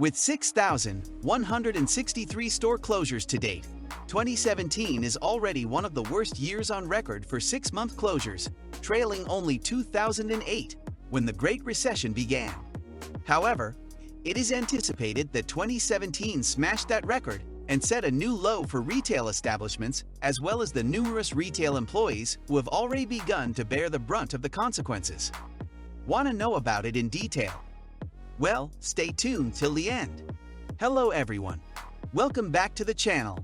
With 6,163 store closures to date, 2017 is already one of the worst years on record for 6-month closures, trailing only 2008, when the Great Recession began. However, it is anticipated that 2017 smashed that record and set a new low for retail establishments, as well as the numerous retail employees who have already begun to bear the brunt of the consequences. Want to know about it in detail? Well, stay tuned till the end. Hello everyone. Welcome back to the channel.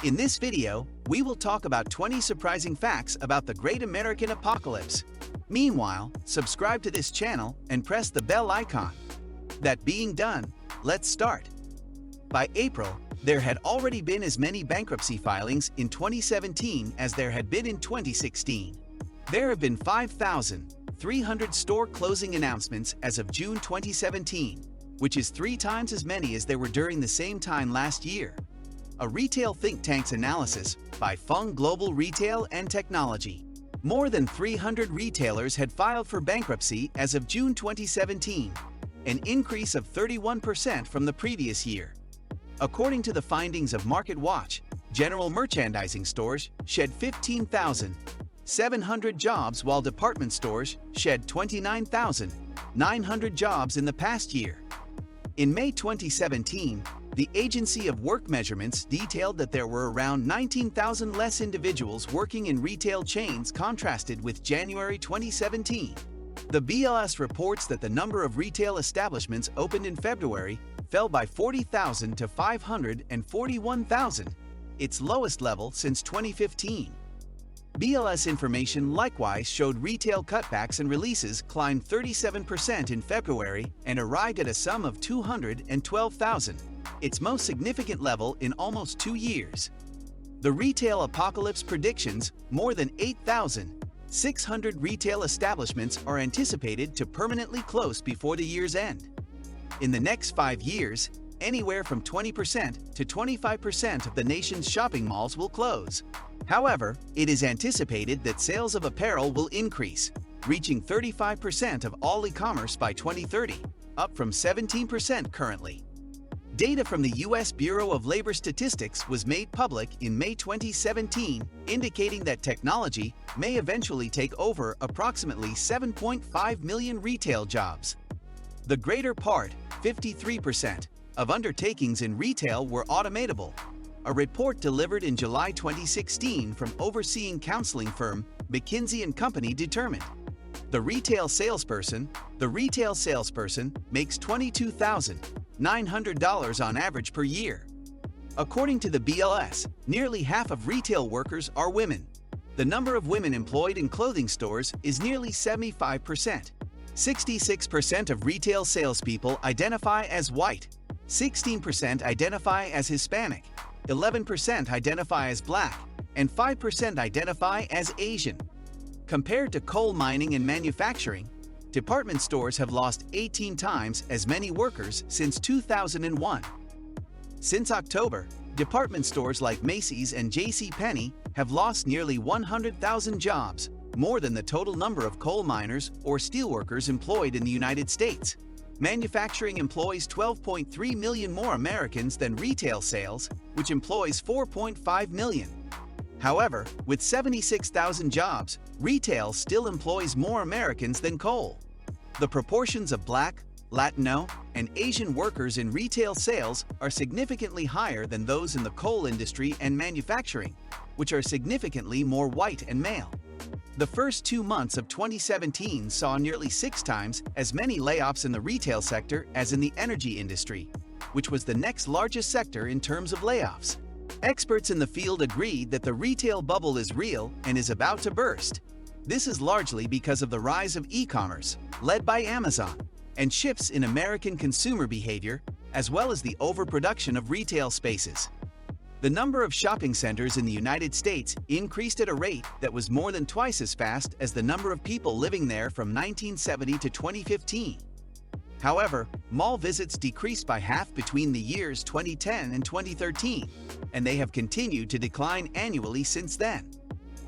In this video, we will talk about 20 surprising facts about the Great American Apocalypse. Meanwhile, subscribe to this channel and press the bell icon. That being done, let's start. By April, there had already been as many bankruptcy filings in 2017 as there had been in 2016. There have been 5,300 store closing announcements as of June 2017, which is 3 times as many as there were during the same time last year. A retail think tank's analysis by Fung Global Retail and Technology. More than 300 retailers had filed for bankruptcy as of June 2017, an increase of 31% from the previous year. According to the findings of MarketWatch, general merchandising stores shed 15,700 jobs while department stores shed 29,900 jobs in the past year. In May 2017, the Agency of Work Measurements detailed that there were around 19,000 less individuals working in retail chains contrasted with January 2017. The BLS reports that the number of retail establishments opened in February fell by 40,000 to 541,000, its lowest level since 2015. BLS information likewise showed retail cutbacks and releases climbed 37% in February and arrived at a sum of 212,000, its most significant level in almost 2 years. The Retail Apocalypse predictions more than 8,600 retail establishments are anticipated to permanently close before the year's end. In the next 5 years, anywhere from 20% to 25% of the nation's shopping malls will close. However, it is anticipated that sales of apparel will increase, reaching 35% of all e-commerce by 2030, up from 17% currently. Data from the U.S. Bureau of Labor Statistics was made public in May 2017, indicating that technology may eventually take over approximately 7.5 million retail jobs. The greater part, 53%, of undertakings in retail were automatable. A report delivered in July 2016 from overseeing counseling firm McKinsey & Company determined. The retail salesperson makes $22,900 on average per year. According to the BLS, nearly half of retail workers are women. The number of women employed in clothing stores is nearly 75%. 66% of retail salespeople identify as white, 16% identify as Hispanic, 11% identify as Black, and 5% identify as Asian. Compared to coal mining and manufacturing, department stores have lost 18 times as many workers since 2001. Since October, department stores like Macy's and JCPenney have lost nearly 100,000 jobs, more than the total number of coal miners or steelworkers employed in the United States. Manufacturing employs 12.3 million more Americans than retail sales, which employs 4.5 million. However, with 76,000 jobs, retail still employs more Americans than coal. The proportions of Black, Latino, and Asian workers in retail sales are significantly higher than those in the coal industry and manufacturing, which are significantly more white and male. The first 2 months of 2017 saw nearly 6 times as many layoffs in the retail sector as in the energy industry, which was the next largest sector in terms of layoffs. Experts in the field agreed that the retail bubble is real and is about to burst. This is largely because of the rise of e-commerce, led by Amazon, and shifts in American consumer behavior, as well as the overproduction of retail spaces. The number of shopping centers in the United States increased at a rate that was more than twice as fast as the number of people living there from 1970 to 2015. However, mall visits decreased by half between the years 2010 and 2013, and they have continued to decline annually since then.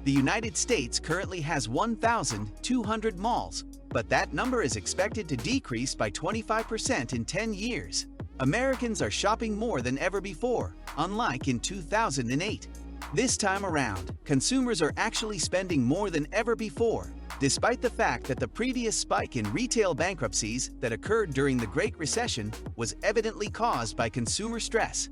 The United States currently has 1,200 malls, but that number is expected to decrease by 25% in 10 years. Americans are shopping more than ever before, unlike in 2008. This time around, consumers are actually spending more than ever before, despite the fact that the previous spike in retail bankruptcies that occurred during the Great Recession was evidently caused by consumer stress.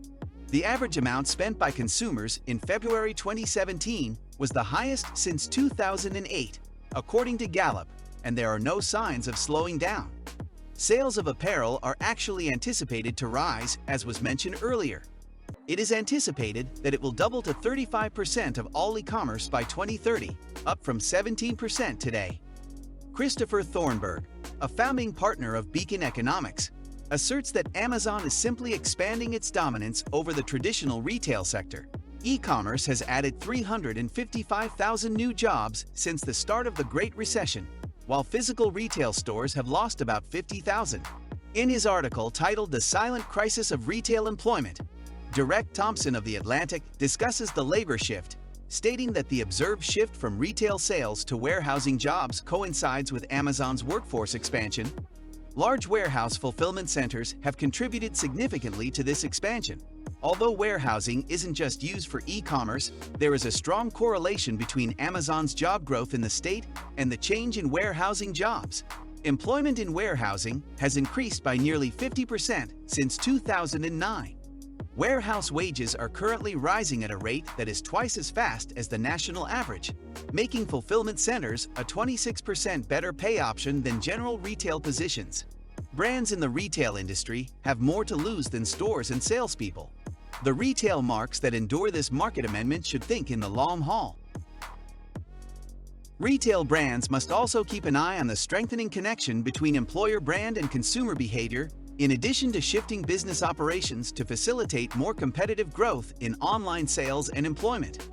The average amount spent by consumers in February 2017 was the highest since 2008, according to Gallup, and there are no signs of slowing down. Sales of apparel are actually anticipated to rise, as was mentioned earlier. It is anticipated that it will double to 35% of all e-commerce by 2030, up from 17% today. Christopher Thornburg, a founding partner of Beacon Economics, asserts that Amazon is simply expanding its dominance over the traditional retail sector. E-commerce has added 355,000 new jobs since the start of the Great Recession, while physical retail stores have lost about 50,000. In his article titled The Silent Crisis of Retail Employment, Derek Thompson of The Atlantic discusses the labor shift, stating that the observed shift from retail sales to warehousing jobs coincides with Amazon's workforce expansion. Large warehouse fulfillment centers have contributed significantly to this expansion. Although warehousing isn't just used for e-commerce, there is a strong correlation between Amazon's job growth in the state and the change in warehousing jobs. Employment in warehousing has increased by nearly 50% since 2009. Warehouse wages are currently rising at a rate that is twice as fast as the national average, making fulfillment centers a 26% better pay option than general retail positions. Brands in the retail industry have more to lose than stores and salespeople. The retail marks that endure this market amendment should think in the long haul. Retail brands must also keep an eye on the strengthening connection between employer brand and consumer behavior, in addition to shifting business operations to facilitate more competitive growth in online sales and employment.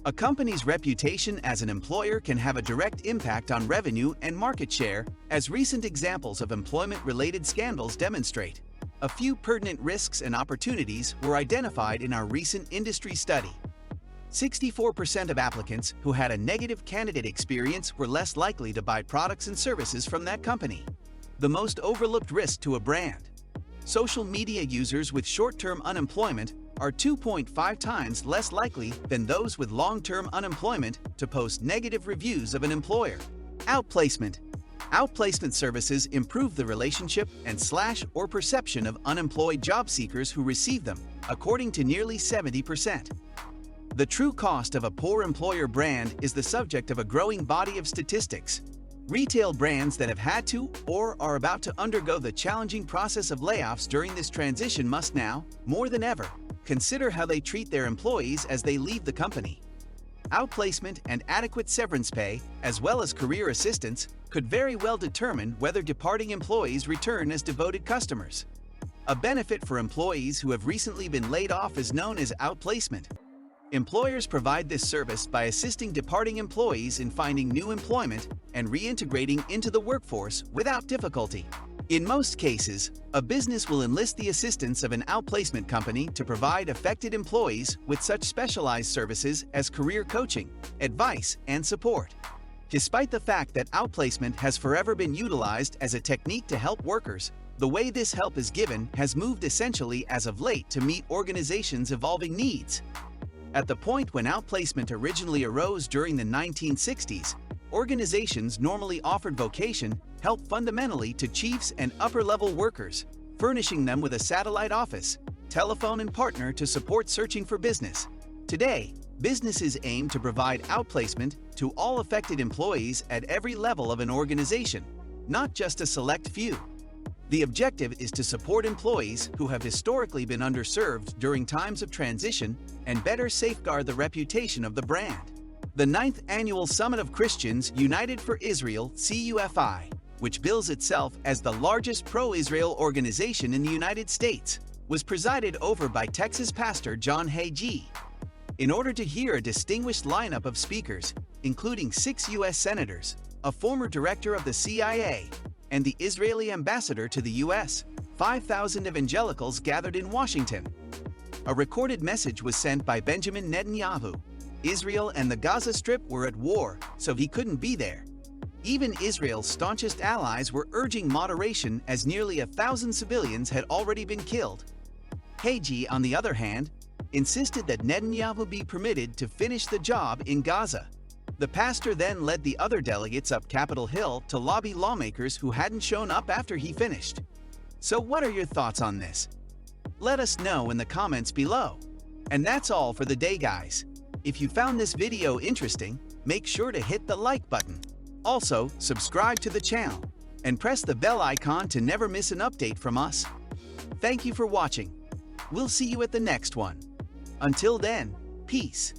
A company's reputation as an employer can have a direct impact on revenue and market share, as recent examples of employment-related scandals demonstrate. A few pertinent risks and opportunities were identified in our recent industry study. 64% of applicants who had a negative candidate experience were less likely to buy products and services from that company. The most overlooked risk to a brand. Social media users with short-term unemployment are 2.5 times less likely than those with long-term unemployment to post negative reviews of an employer. Outplacement. Outplacement services improve the relationship and/or perception of unemployed job seekers who receive them, according to nearly 70%. The true cost of a poor employer brand is the subject of a growing body of statistics. Retail brands that have had to or are about to undergo the challenging process of layoffs during this transition must now, more than ever, consider how they treat their employees as they leave the company. Outplacement and adequate severance pay, as well as career assistance, could very well determine whether departing employees return as devoted customers. A benefit for employees who have recently been laid off is known as outplacement. Employers provide this service by assisting departing employees in finding new employment and reintegrating into the workforce without difficulty. In most cases, a business will enlist the assistance of an outplacement company to provide affected employees with such specialized services as career coaching, advice, and support. Despite the fact that outplacement has forever been utilized as a technique to help workers, the way this help is given has moved essentially as of late to meet organizations' evolving needs. At the point when outplacement originally arose during the 1960s, organizations normally offered vocation help fundamentally to chiefs and upper-level workers, furnishing them with a satellite office, telephone, and partner to support searching for business. Today, businesses aim to provide outplacement to all affected employees at every level of an organization, not just a select few. The objective is to support employees who have historically been underserved during times of transition and better safeguard the reputation of the brand. The 9th Annual Summit of Christians United for Israel (CUFI), which bills itself as the largest pro-Israel organization in the United States, was presided over by Texas pastor John Hagee. In order to hear a distinguished lineup of speakers, including 6 U.S. senators, a former director of the CIA, and the Israeli ambassador to the U.S., 5,000 evangelicals gathered in Washington. A recorded message was sent by Benjamin Netanyahu. Israel and the Gaza Strip were at war, so he couldn't be there. Even Israel's staunchest allies were urging moderation as nearly 1,000 civilians had already been killed. Hagi, on the other hand, insisted that Netanyahu be permitted to finish the job in Gaza. The pastor then led the other delegates up Capitol Hill to lobby lawmakers who hadn't shown up after he finished. So what are your thoughts on this? Let us know in the comments below. And that's all for the day, guys. If you found this video interesting, make sure to hit the like button. Also, subscribe to the channel and press the bell icon to never miss an update from us. Thank you for watching. We'll see you at the next one. Until then, peace.